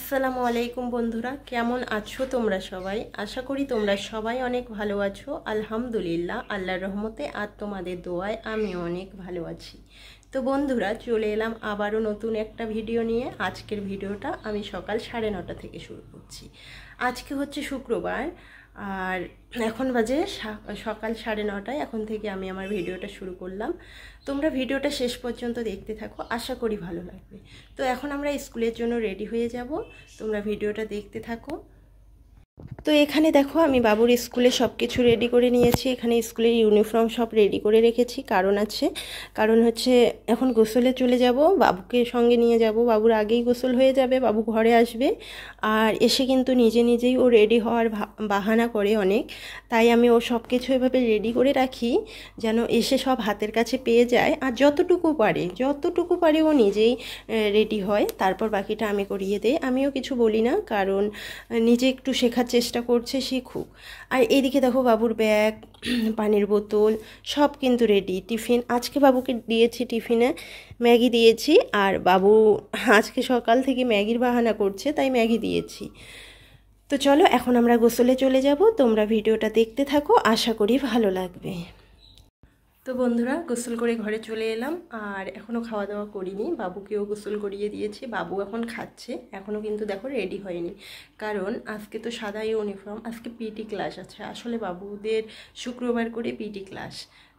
আসসালামু আলাইকুম বন্ধুরা, কেমন আছো তোমরা সবাই? আশা করি তোমরা সবাই অনেক ভালো আছো। আলহামদুলিল্লাহ, আল্লাহর রহমতে আর তোমাদের দোয়ায় আমি অনেক ভালো আছি। তো বন্ধুরা, চলে এলাম আবারও নতুন একটা ভিডিও নিয়ে। আজকের ভিডিওটা আমি সকাল 9:30 থেকে শুরু করছি। আজকে হচ্ছে শুক্রবার আর এখন বাজে সকাল 9:30। এখন থেকে আমি আমার ভিডিওটা শুরু করলাম। তোমরা ভিডিওটা শেষ পর্যন্ত দেখতে থাকো, আশা করি ভালো লাগবে। তো এখন আমরা স্কুলের জন্য রেডি হয়ে যাব, তোমরা ভিডিওটা দেখতে থাকো। তো এখানে দেখো, আমি বাবুর স্কুলে সব কিছু রেডি করে নিয়েছি। এখানে স্কুলের ইউনিফর্ম সব রেডি করে রেখেছি, কারণ হচ্ছে এখন গোসলে চলে যাব, বাবুকে সঙ্গে নিয়ে যাব। বাবুর আগেই গোসল হয়ে যাবে, বাবু ঘরে আসবে আর এসে কিন্তু নিজে নিজেই ও রেডি হওয়ার বাহানা করে অনেক। তাই আমি ও সব কিছু এভাবে রেডি করে রাখি যেন এসে সব হাতের কাছে পেয়ে যায়। আর যতটুকু পারে ও নিজেই রেডি হয়, তারপর বাকিটা আমি করিয়ে দেই। আমিও কিছু বলি না, কারণ নিজে একটু শেখার চেষ্টা করছে, শিখুক। আর এদিকে দেখো, বাবুর ব্যাগ, পানির বোতল সব কিন্তু রেডি। টিফিন আজকে বাবুকে দিয়েছি, টিফিনে ম্যাগি দিয়েছি। আর বাবু আজকে সকাল থেকে ম্যাগির বাহানা করছে, তাই ম্যাগি দিয়েছি। তো চলো এখন আমরা গোসলে চলে যাব, তোমরা ভিডিওটা দেখতে থাকো, আশা করি ভালো লাগবে। তো বন্ধুরা, গোসল করে ঘরে চলে এলাম আর এখনও খাওয়া দাওয়া করিনি। বাবুকেও গোসল করিয়ে দিয়েছি, বাবু এখন খাচ্ছে। এখনও কিন্তু দেখো রেডি হয়নি, কারণ আজকে তো সাদা ইউনিফর্ম, আজকে পিটি ক্লাস আছে। আসলে বাবুদের শুক্রবার করে পিটি ক্লাস।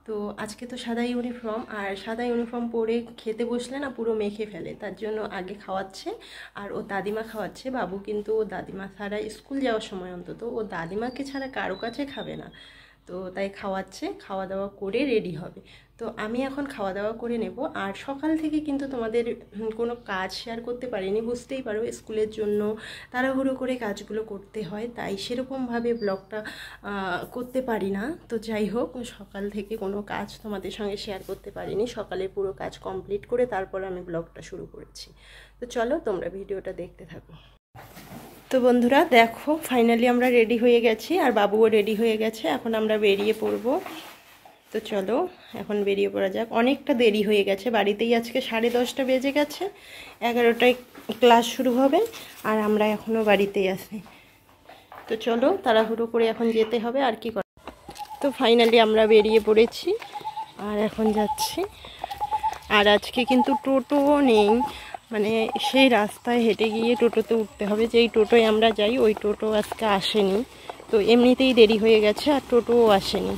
তো আজকে তো সাদা ইউনিফর্ম, আর সাদা ইউনিফর্ম পরে খেতে বসলে না পুরো মেখে ফেলে, তার জন্য আগে খাওয়াচ্ছে। আর ও দাদিমা খাওয়াচ্ছে। বাবু কিন্তু ও দাদিমা ছাড়া স্কুল যাওয়ার সময় অন্তত ও দাদিমাকে ছাড়া কারো কাছে খাবে না। তো তাই খাওয়াচ্ছে, খাওয়া দাওয়া করে রেডি হবে। তো আমি এখন খাওয়া দাওয়া করে নেব। আর সকাল থেকে কিন্তু তোমাদের কোনো কাজ শেয়ার করতে পারিনি, বুঝতেই পারো স্কুলের জন্য তাড়াহুড়ো করে কাজগুলো করতে হয়, তাই সেরকমভাবে ব্লগটা করতে পারি না। তো যাই হোক, সকাল থেকে কোনো কাজ তোমাদের সঙ্গে শেয়ার করতে পারিনি। সকালে পুরো কাজ কমপ্লিট করে তারপর আমি ব্লগটা শুরু করেছি। তো চলো তোমরা ভিডিওটা দেখতে থাকো। তো বন্ধুরা দেখো, ফাইনালি আমরা রেডি হয়ে গেছি আর বাবুও রেডি হয়ে গেছে। এখন আমরা বেরিয়ে পড়ব। তো চলো এখন বেরিয়ে পড়া যাক। অনেকটা দেরি হয়ে গেছে, বাড়িতেই আজকে 10:30 বেজে গেছে। 11টায় ক্লাস শুরু হবে আর আমরা এখনও বাড়িতেই আছি। তো চলো তাড়াহুড়ো করে এখন যেতে হবে, আর কি করা। তো ফাইনালি আমরা বেরিয়ে পড়েছি আর এখন যাচ্ছি। আর আজকে কিন্তু টোটোও নেই, মানে সেই রাস্তায় হেঁটে গিয়ে টোটোতে উঠতে হবে। যেই টোটোয় আমরা যাই ওই টোটো আজকে আসেনি। তো এমনিতেই দেরি হয়ে গেছে আর টোটোও আসেনি।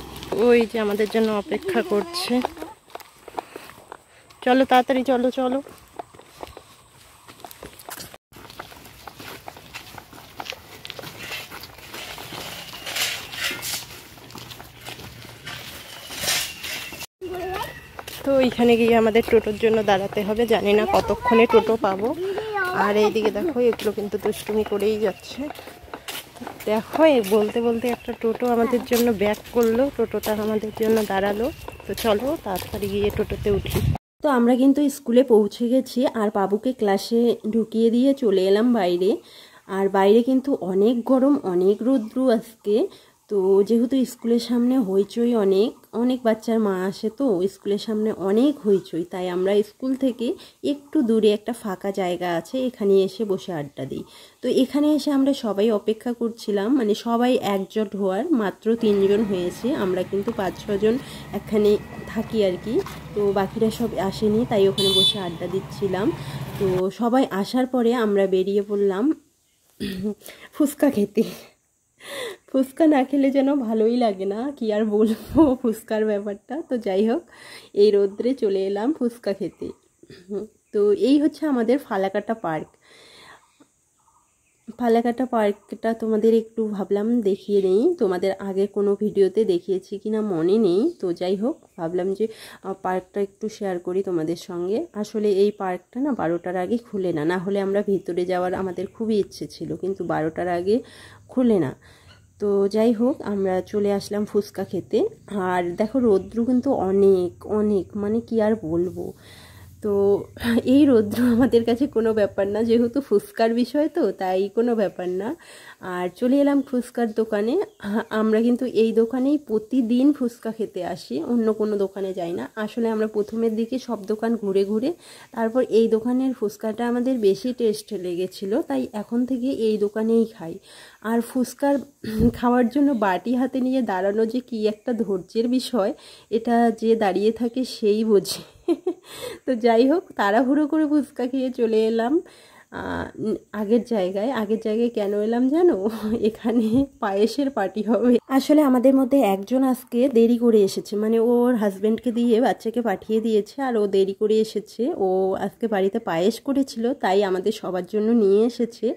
ওই যে আমাদের জন্য অপেক্ষা করছে। চলো তাড়াতাড়ি, চলো চলো। তো এইখানে গিয়ে আমাদের টোটোর জন্য দাঁড়াতে হবে, জানি না কতক্ষণে টোটো পাবো। আর এইদিকে দেখো, এগুলো কিন্তু দুষ্টুমি করেই যাচ্ছে। দেখো, বলতে বলতে একটা টোটো আমাদের জন্য ব্যাক করলো, টোটোটা আমাদের জন্য দাঁড়ালো। তো চলো তাড়াতাড়ি গিয়ে টোটোতে উঠি। তো আমরা কিন্তু স্কুলে পৌঁছে গেছি আর বাবুকে ক্লাসে ঢুকিয়ে দিয়ে চলে এলাম বাইরে। আর বাইরে কিন্তু অনেক গরম, অনেক রৌদ্র আজকে। তো যেহেতু স্কুলের সামনে হইচই, অনেক বাচ্চার মা আসে, তো স্কুলের সামনে অনেক হইচই, তাই আমরা স্কুল থেকে একটু দূরে একটা ফাঁকা জায়গা আছে, এখানে এসে বসে আড্ডা দিই। তো এখানে এসে আমরা সবাই অপেক্ষা করছিলাম, মানে সবাই একজোট হওয়ার। মাত্র 3 জন হয়েছে, আমরা কিন্তু 5-6 জন এখানে থাকি আর কি। তো বাকিরা সব আসেনি, তাই ওখানে বসে আড্ডা দিচ্ছিলাম। তো সবাই আসার পরে আমরা বেরিয়ে পড়লাম ফুচকা খেতে। ফুচকা না খেলে যেন ভালোই লাগে না, কি আর বলবো ফুচকার ব্যাপারটা। তো যাই হোক, এই রোদ্রে চলে এলাম ফুচকা খেতে। তো এই হচ্ছে আমাদের ফালাকাটা পার্ক। ফালাকাটা পার্কটা তোমাদের একটু ভাবলাম দেখিয়ে নেই, তোমাদের আগে কোনো ভিডিওতে দেখিয়েছি কিনা মনে নেই। তো যাই হোক, ভাবলাম যে পার্কটা একটু শেয়ার করি তোমাদের সঙ্গে। আসলে এই পার্কটা না 12টার আগে খুলে না, না হলে আমরা ভিতরে যাওয়ার আমাদের খুবই ইচ্ছে ছিল, কিন্তু 12টার আগে খুলে না। তো যাই হোক, আমরা চলে আসলাম ফুচকা খেতে। আর দেখো, রৌদ্র কিন্তু অনেক অনেক, মানে কি আর বলবো। তো এই রৌদ্র আমাদের কাছে কোনো ব্যাপার না, যেহেতু ফুচকার বিষয় তো তাই কোনো ব্যাপার না। আর চলে এলাম ফুচকার দোকানে। আমরা কিন্তু এই দোকানেই প্রতিদিন ফুচকা খেতে আসি, অন্য কোনো দোকানে যাই না। আসলে আমরা প্রথমের দিকে সব দোকান ঘুরে ঘুরে তারপর এই দোকানের ফুচকাটা আমাদের বেশি টেস্ট লেগেছিলো, তাই এখন থেকে এই দোকানেই খাই। আর ফুচকার খাওয়ার জন্য বাটি হাতে নিয়ে দাঁড়ানো যে কী একটা ধৈর্যের বিষয়, এটা যে দাঁড়িয়ে থাকে সেই বোঝে। তো যাই হোক, তাড়াহুড়ো করে ফুচকা খেয়ে চলে এলাম আগের জায়গায় কেন এলাম জানো? এখানে পায়েসের পার্টি হবে। আসলে আমাদের মধ্যে একজন আজকে দেরি করে এসেছে, মানে ওর হাজব্যান্ডকে দিয়ে বাচ্চাকে পাঠিয়ে দিয়েছে আর ও দেরি করে এসেছে। ও আজকে বাড়িতে পায়েস করেছিল, তাই আমাদের সবার জন্য নিয়ে এসেছে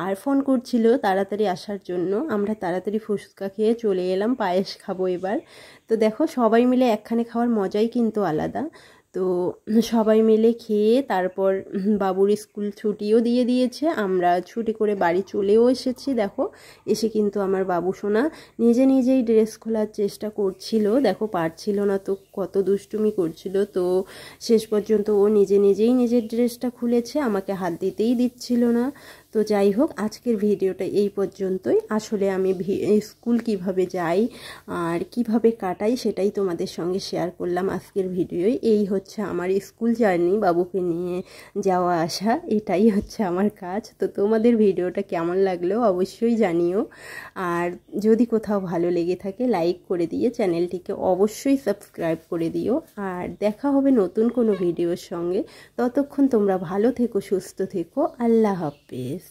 আর ফোন করছিল তাড়াতাড়ি আসার জন্য। আমরা তাড়াতাড়ি ফুচকা খেয়ে চলে এলাম, পায়েস খাবো এবার। তো দেখো, সবাই মিলে একখানে খাওয়ার মজাই কিন্তু আলাদা। তো সবাই মিলে খেয়ে তারপর বাবুর স্কুল ছুটিও দিয়ে দিয়েছে, আমরা ছুটি করে বাড়ি চলেও এসেছি। দেখো, এসে কিন্তু আমার বাবু সোনা নিজেই ড্রেস খোলার চেষ্টা করছিল। দেখো, পারছিল না তো কত দুষ্টুমি করছিল। তো শেষ পর্যন্ত ও নিজেই নিজের ড্রেসটা খুলেছে, আমাকে হাত দিতেই দিচ্ছিল না। তো যাই হোক, আজকের ভিডিওটা এই পর্যন্তই। আসলে আমি স্কুল কিভাবে যাই আর কিভাবে কাটাই সেটাই তোমাদের সঙ্গে শেয়ার করলাম আজকের ভিডিওয়। এই হচ্ছে আমার স্কুল জার্নি, বাবুকে নিয়ে যাওয়া আসা, এটাই হচ্ছে আমার কাজ। তো তোমাদের ভিডিওটা কেমন লাগলো অবশ্যই জানিও। আর যদি কোথাও ভালো লেগে থাকে লাইক করে দিয়ে চ্যানেলটিকে অবশ্যই সাবস্ক্রাইব করে দিও। আর দেখা হবে নতুন কোনো ভিডিওর সঙ্গে। ততক্ষণ তোমরা ভালো থেকো, সুস্থ থেকো। আল্লাহ হাফেজ।